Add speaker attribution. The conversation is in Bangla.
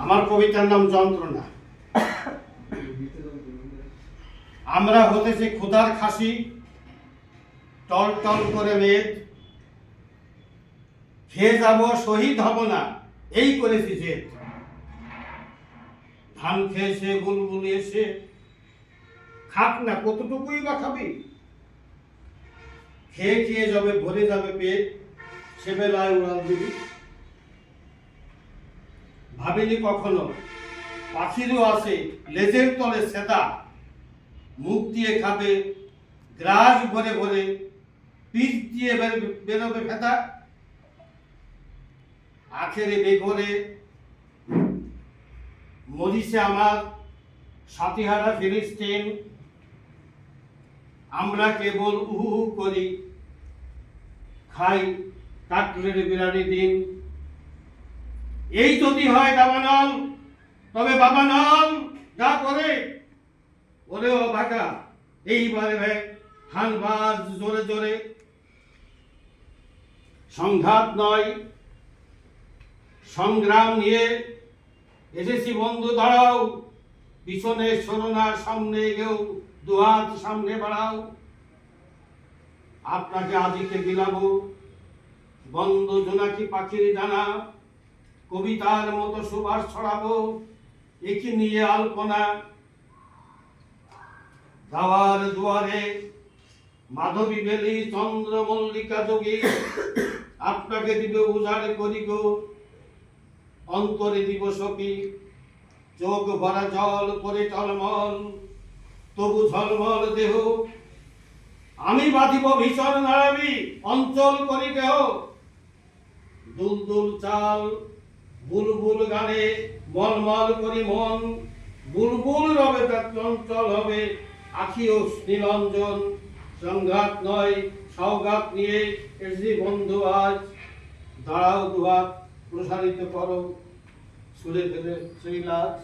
Speaker 1: আমার কবিতার নাম যন্ত্রণা। আমরা হতেছি ক্ষুধার খাসি, টল টল করে মেদ, খেয়ে যাব শহীদ হব না, এই করেছি জেদ। ধান খেয়েছে বুলবুল এসে, খাক না কতটুকুই বা খাবি, খেয়ে খেয়ে যাবে ভরে যাবে পেট, সে বেলায় উড়াল দিবি। ভাবিনি কখনো পাখিরও আছে লেজের তলে সেতা, মুখ দিয়ে খাবে গ্রাস ভরে ভরে, পিঠ দিয়ে বেরোবে ফেতা। আখেরে বেঘরে মরিছে আমার সাথীহারা ফিলিস্তিন, আমরা কেবল উহু করি, খাই কাটলের বিরানি দিন। এই যদি হয় দাবানল, তবে বাবানল যা করে ওরে ও ভাগা, এইবারে হানবাজ জোরে জোরে। সংঘাত নয় সংগ্রাম নিয়ে এসেছি বন্ধু, দাঁড়াও পিছনে সরো না, সামনে এগেও দুহাত সামনে বাড়াও। আপনাকে আদিকে বিলাবো বন্ধ জোনাকি পাখির ডানা, কবিতার মতো সুবাস ছড়াবো একি নিয়ে আলপনা। দাওয়ার দুয়ারে মাধবী বেলি চন্দ্র মল্লিকা যোগী, আপনাকে দিবে উজাড় করি গো, অন্তরে দিব সখী। চোখ ভরা জল করে টলমল, তবু ঝলমল দেহ, আমি বাঁধিব ভীষণ নাড়াবি অঞ্চল করি দেহ। দুলদুল চাল বুলবুল গানে মলমল করি মন, বুলবুল রবে তার চঞ্চল হবে আখি ও নীলঞ্জন। সংঘাত নয় সওগাত নিয়ে এসেছি বন্ধু আজ, দাঁড়াও দুহাত প্রসারিত করো, সুরে ফেলে সেই লাজ।